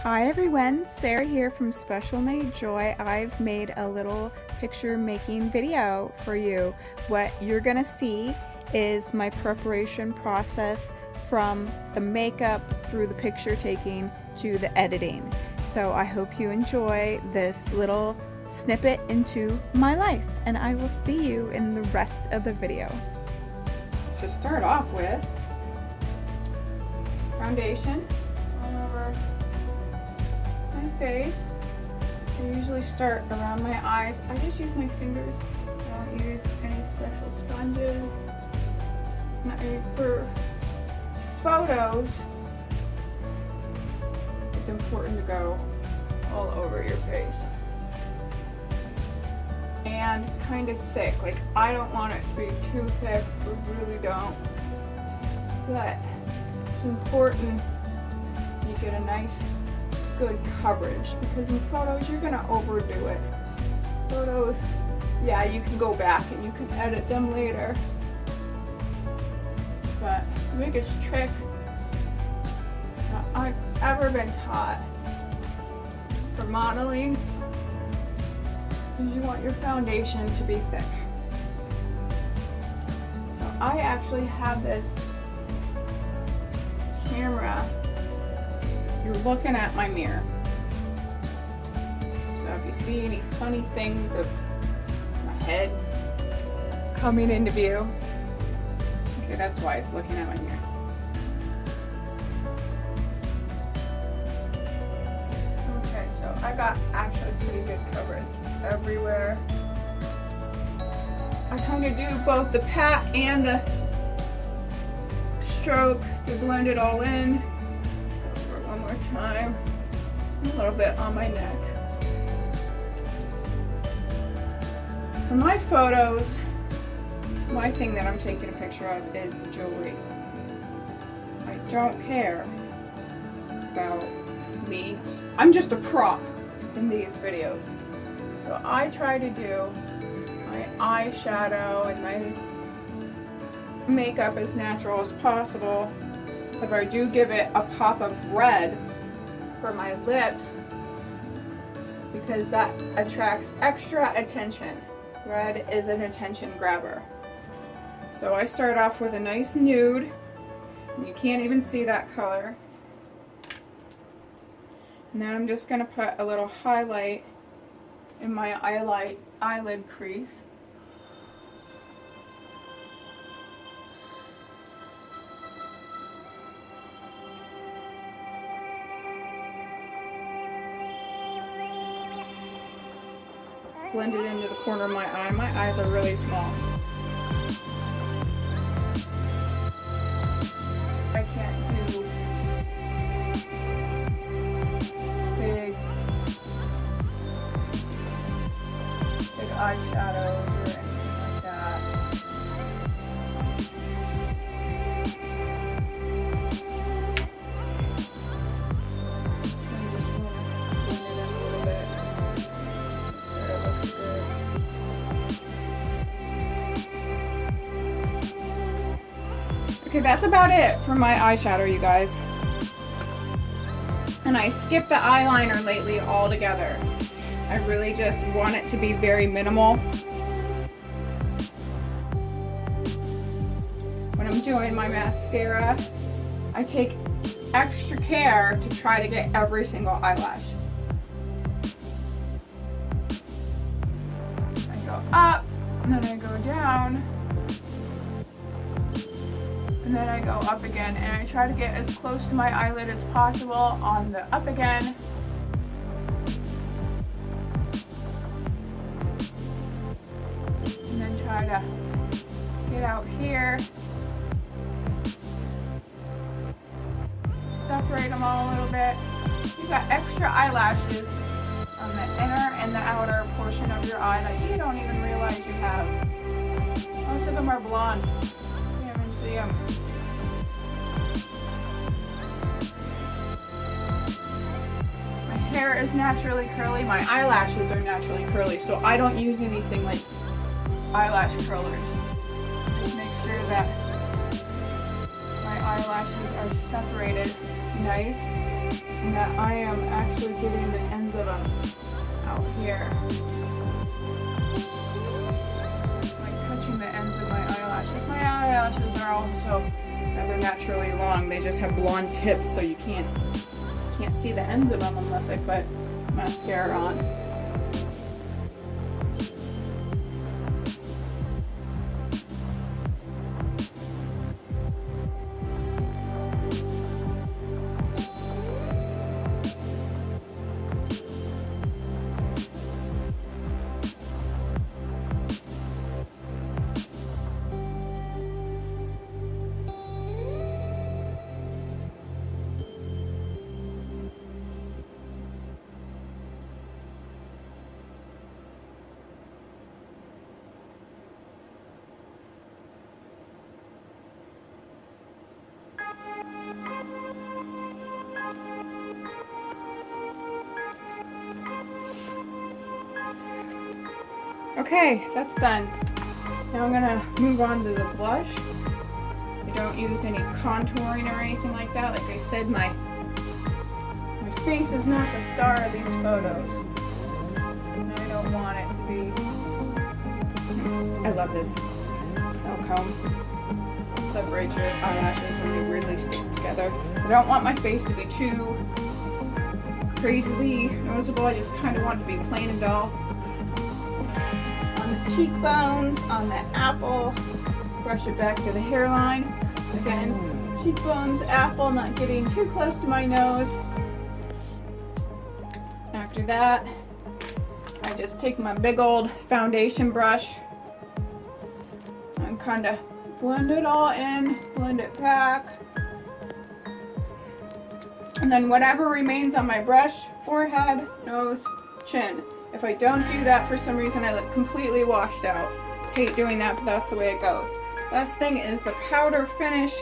Hi everyone, Sarah here from Special Made Joy. I've made a little picture making video for you. What you're gonna see is my preparation process from the makeup through the picture taking to the editing. So I hope you enjoy this little snippet into my life, and I will see you in the rest of the video. To start off with, foundation all over my face. I usually start around my eyes. I just use my fingers. I don't use any special sponges. For photos, it's important to go all over your face. And kind of thick. Like, I don't want it to be too thick, I really don't. But it's important you get a nice good coverage, because in photos you're gonna overdo it. Photos, yeah, you can go back and you can edit them later, but the biggest trick that I've ever been taught for modeling is you want your foundation to be thick. So I actually have this camera. You're looking at my mirror. So if you see any funny things of my head coming into view, okay, that's why it's looking at my mirror. Okay, so I got actually pretty good coverage everywhere. I kind of do both the pat and the stroke to blend it all in. One more time, a little bit on my neck. For my photos, my thing that I'm taking a picture of is the jewelry. I don't care about me. I'm just a prop in these videos. So I try to do my eyeshadow and my makeup as natural as possible. If I do give it a pop of red for my lips, because that attracts extra attention. Red is an attention grabber. So I start off with a nice nude. You can't even see that color. And then I'm just going to put a little highlight in my eyelid crease. Blend it into the corner of my eye. My eyes are really small. I can't do big eyeshadows or anything like that. Okay, that's about it for my eyeshadow, you guys. And I skipped the eyeliner lately altogether. I really just want it to be very minimal. When I'm doing my mascara, I take extra care to try to get every single eyelash. I go up, and then I go down. And then I go up again, and I try to get as close to my eyelid as possible on the up again. And then try to get out here. Separate them all a little bit. You've got extra eyelashes on the inner and the outer portion of your eye that you don't even realize you have. Most of them are blonde. You can't even see them. Hair is naturally curly, my eyelashes are naturally curly, so I don't use anything like eyelash curlers. Just make sure that my eyelashes are separated nice, and that I am actually getting the ends of them out here. Like touching the ends of my eyelashes. My eyelashes are also they're naturally long. They just have blonde tips, so you can't see the ends of them unless I put mascara on. Okay, that's done. Now I'm gonna move on to the blush. I don't use any contouring or anything like that. Like I said, my face is not the star of these photos. And I don't want it to be. I love this comb. Separates your eyelashes when they weirdly stick together. I don't want my face to be too crazily noticeable. I just kind of want it to be plain and dull. On the cheekbones, on the apple, brush it back to the hairline. Again, cheekbones, apple, not getting too close to my nose. After that, I just take my big old foundation brush and kind of blend it all in, blend it back. And then whatever remains on my brush, forehead, nose, chin. If I don't do that for some reason, I look completely washed out. Hate doing that, but that's the way it goes. Last thing is the powder finish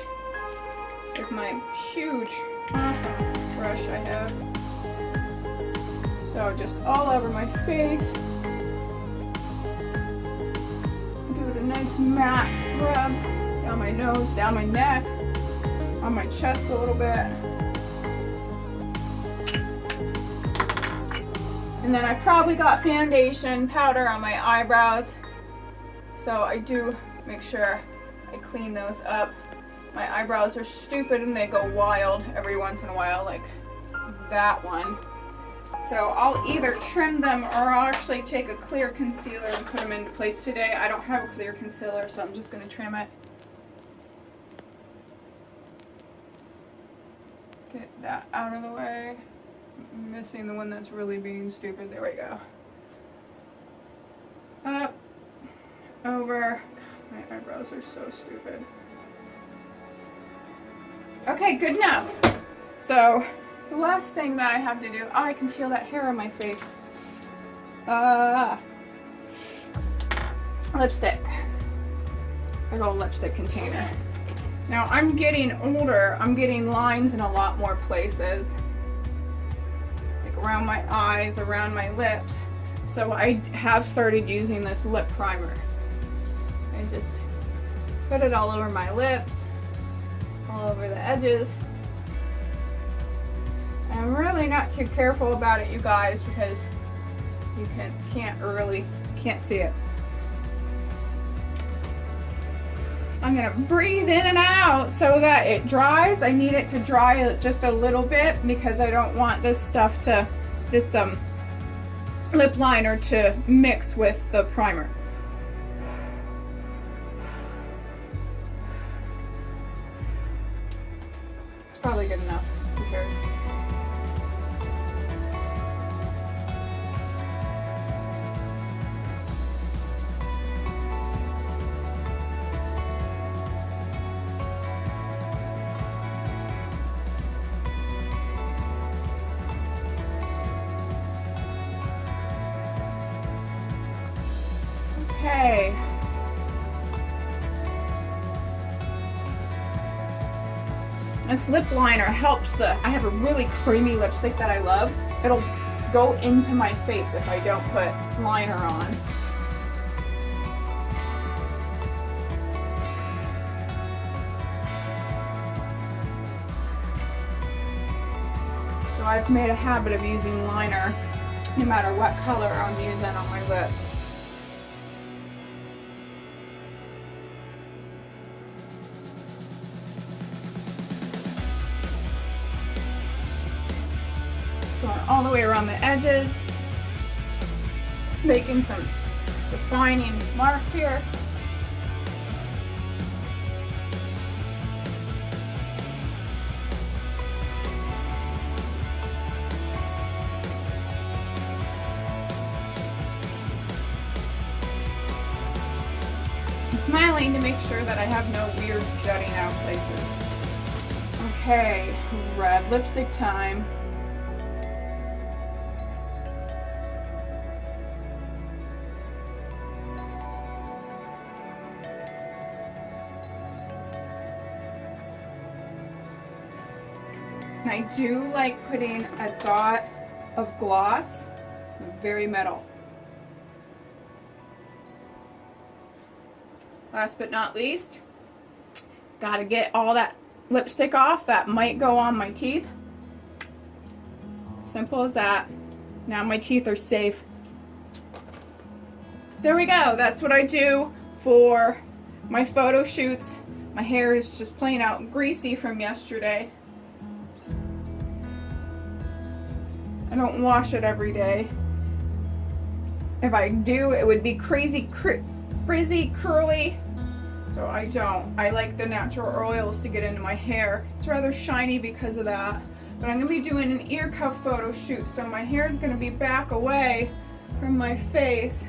with my huge, awesome brush I have. So just all over my face. Give it a nice matte rub down my nose, down my neck, on my chest a little bit. And then I probably got foundation powder on my eyebrows. So I do make sure I clean those up. My eyebrows are stupid and they go wild every once in a while, like that one. So I'll either trim them or I'll actually take a clear concealer and put them into place today. I don't have a clear concealer, so I'm just going to trim it. Get that out of the way. I'm missing the one that's really being stupid. There we go. Up, over. My eyebrows are so stupid. Okay, good enough. So the last thing that I have to do, I can feel that hair on my face. Lipstick. Big old lipstick container. Now I'm getting older. I'm getting lines in a lot more places. Like around my eyes, around my lips. So I have started using this lip primer. I just put it all over my lips, all over the edges. I'm really not too careful about it, you guys, because you can't see it. I'm gonna breathe in and out so that it dries. I need it to dry just a little bit because I don't want this stuff to, this lip liner to mix with the primer. It's probably good enough. Who cares? Okay. This lip liner helps I have a really creamy lipstick that I love. It'll go into my face if I don't put liner on. I've made a habit of using liner no matter what color I'm using on my lips. Going all the way around the edges, making some defining marks here. I'm smiling to make sure that I have no weird jutting out places. Okay, red lipstick time. And I do like putting a dot of gloss, very metal. Last but not least, gotta get all that lipstick off that might go on my teeth. Simple as that. Now my teeth are safe. There we go. That's what I do for my photo shoots. My hair is just plain out greasy from yesterday. I don't wash it every day. If I do, it would be crazy frizzy, curly. So I don't. I like the natural oils to get into my hair. It's rather shiny because of that. But I'm going to be doing an ear cuff photo shoot, so my hair is going to be back away from my face.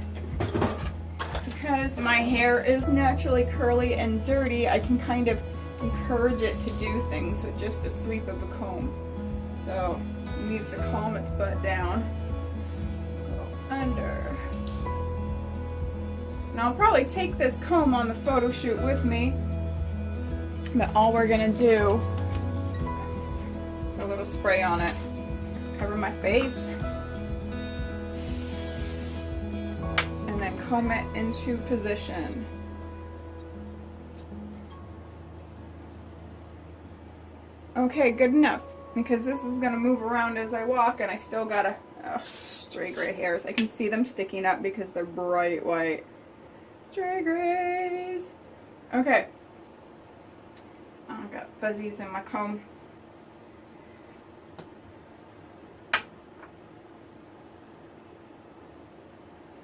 Because my hair is naturally curly and dirty, I can kind of encourage it to do things with just a sweep of the comb. So it needs to calm its butt down. Go under. Now I'll probably take this comb on the photo shoot with me, but all we're gonna do, put a little spray on it, cover my face, and then comb it into position. Okay, good enough, because this is gonna move around as I walk, and I still gotta, stray gray hairs. I can see them sticking up because they're bright white. Stray grays. Okay. Oh, I got fuzzies in my comb.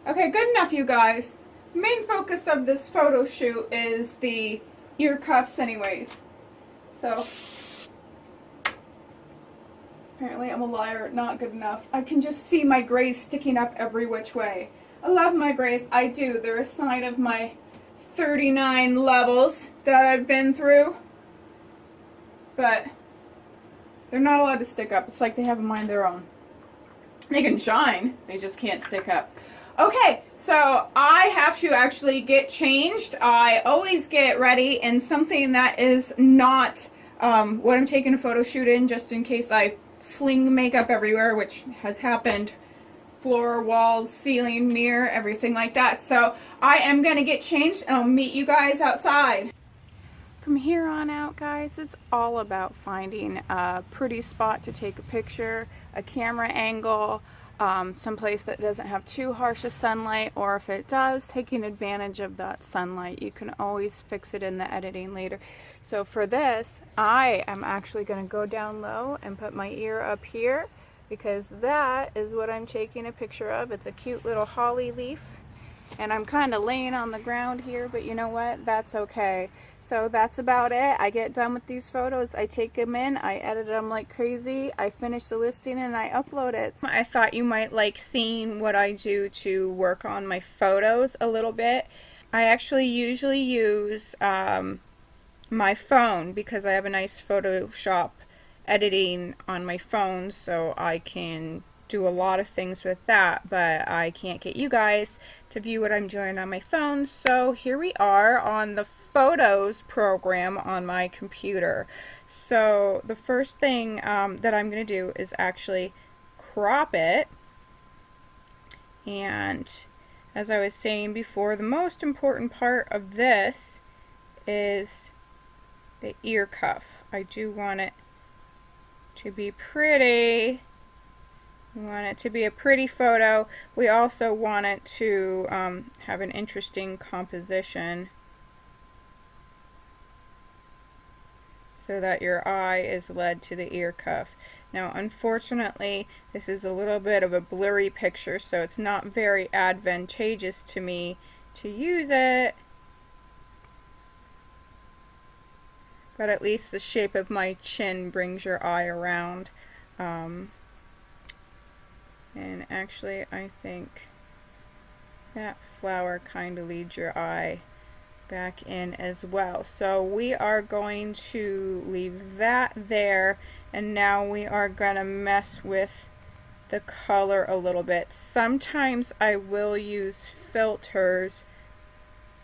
Okay, good enough, you guys. The main focus of this photo shoot is the ear cuffs anyways. So, apparently I'm a liar, not good enough. I can just see my grays sticking up every which way. I love my grays, I do. They're a sign of my 39 levels that I've been through. But they're not allowed to stick up. It's like they have a mind of their own. They can shine, they just can't stick up. Okay, so I have to actually get changed. I always get ready in something that is not what I'm taking a photo shoot in, just in case I fling makeup everywhere, which has happened. Floor, walls, ceiling, mirror, everything like that. So I am going to get changed and I'll meet you guys outside. From here on out, guys, it's all about finding a pretty spot to take a picture, a camera angle, someplace that doesn't have too harsh a sunlight, or if it does, taking advantage of that sunlight. You can always fix it in the editing later. So for this, I am actually going to go down low and put my ear up here, because that is what I'm taking a picture of. It's a cute little holly leaf, and I'm kind of laying on the ground here, but you know what? That's okay. So that's about it. I get done with these photos, I take them in, I edit them like crazy, I finish the listing, and I upload it. I thought you might like seeing what I do to work on my photos a little bit. I actually usually use my phone, because I have a nice Photoshop editing on my phone, so I can do a lot of things with that, but I can't get you guys to view what I'm doing on my phone. So here we are on the Photos program on my computer. So the first thing that I'm going to do is actually crop it, and as I was saying before, the most important part of this is the ear cuff. I do want it to be pretty. We want it to be a pretty photo. We also want it to have an interesting composition so that your eye is led to the ear cuff. Now, unfortunately, this is a little bit of a blurry picture, so it's not very advantageous to me to use it. But at least the shape of my chin brings your eye around. And actually, I think that flower kind of leads your eye back in as well. So we are going to leave that there, and now we are going to mess with the color a little bit. Sometimes I will use filters.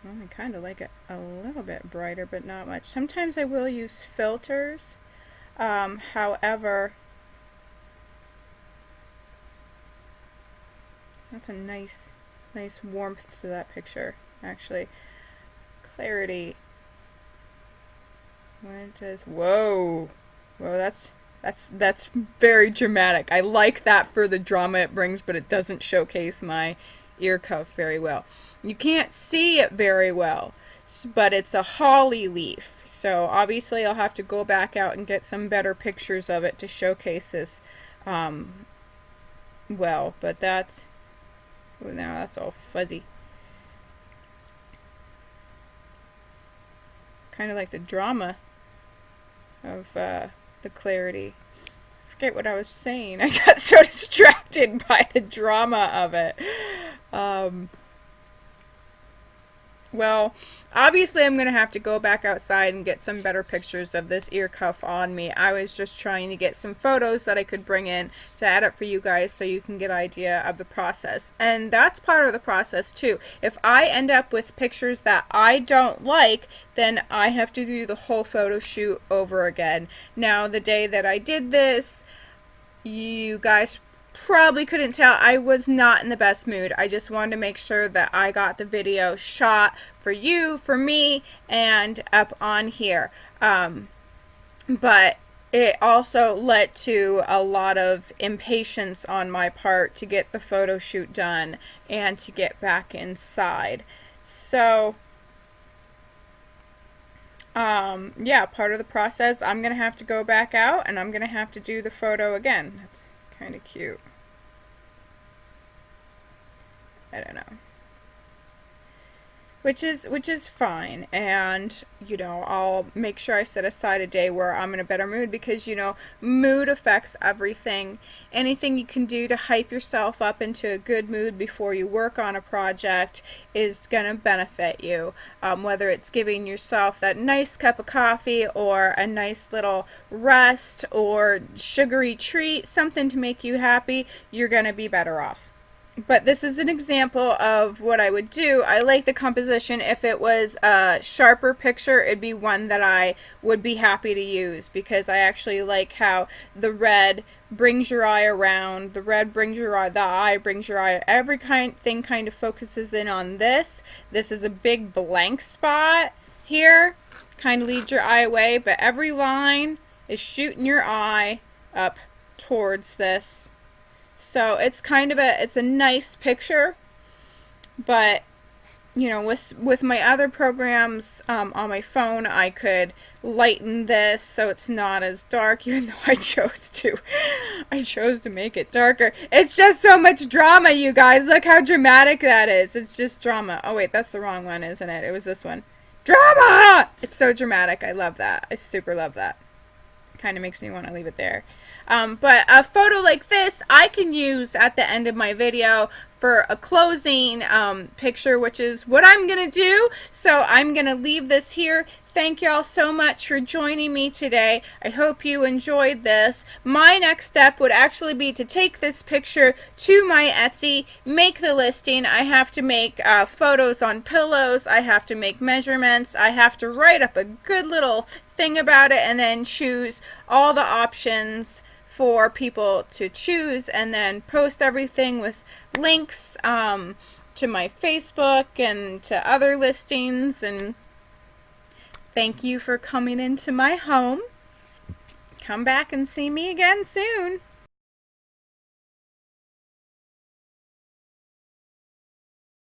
Well, I kind of like it a little bit brighter, but not much. Sometimes I will use filters. However, that's a nice warmth to that picture, actually. Clarity. When it does, whoa, that's very dramatic. I like that for the drama it brings, but it doesn't showcase my ear cuff very well. You can't see it very well, but it's a holly leaf. So obviously I'll have to go back out and get some better pictures of it to showcase this well, but that's, oh, now that's all fuzzy. Kind of like the drama of the clarity. I forget what I was saying. I got so distracted by the drama of it. Well, obviously I'm going to have to go back outside and get some better pictures of this ear cuff on me. I was just trying to get some photos that I could bring in to add up for you guys so you can get an idea of the process. And that's part of the process too. If I end up with pictures that I don't like, then I have to do the whole photo shoot over again. Now, the day that I did this, you guys probably couldn't tell, I was not in the best mood. I just wanted to make sure that I got the video shot for you, for me, and up on here. But it also led to a lot of impatience on my part to get the photo shoot done and to get back inside. So yeah, part of the process, I'm gonna have to go back out and I'm gonna have to do the photo again. That's kind of cute. I don't know. Which is fine, and you know, I'll make sure I set aside a day where I'm in a better mood, because you know, mood affects everything. Anything you can do to hype yourself up into a good mood before you work on a project is gonna benefit you. Whether it's giving yourself that nice cup of coffee or a nice little rest or sugary treat, something to make you happy, you're gonna be better off. But this is an example of what I would do. I like the composition. If it was a sharper picture, it'd be one that I would be happy to use, because I actually like how the red brings your eye around, the red brings your eye, the eye brings your eye. Every thing kind of focuses in on this. This is a big blank spot here, kind of leads your eye away, but every line is shooting your eye up towards this. So it's kind of it's a nice picture, but you know, with my other programs on my phone, I could lighten this so it's not as dark, even though I chose to make it darker. It's just so much drama, you guys. Look how dramatic that is. It's just drama. Oh wait, that's the wrong one, isn't it? It was this one. Drama! It's so dramatic. I love that. I super love that. Kind of makes me want to leave it there. But a photo like this I can use at the end of my video for a closing picture, which is what I'm gonna do. So I'm gonna leave this here. Thank y'all so much for joining me today. I hope you enjoyed this. My next step would actually be to take this picture to my Etsy, make the listing. I have to make photos on pillows. I have to make measurements. I have to write up a good little thing about it, and then choose all the options for people to choose, and then post everything with links to my Facebook and to other listings. And thank you for coming into my home. come back and see me again soon.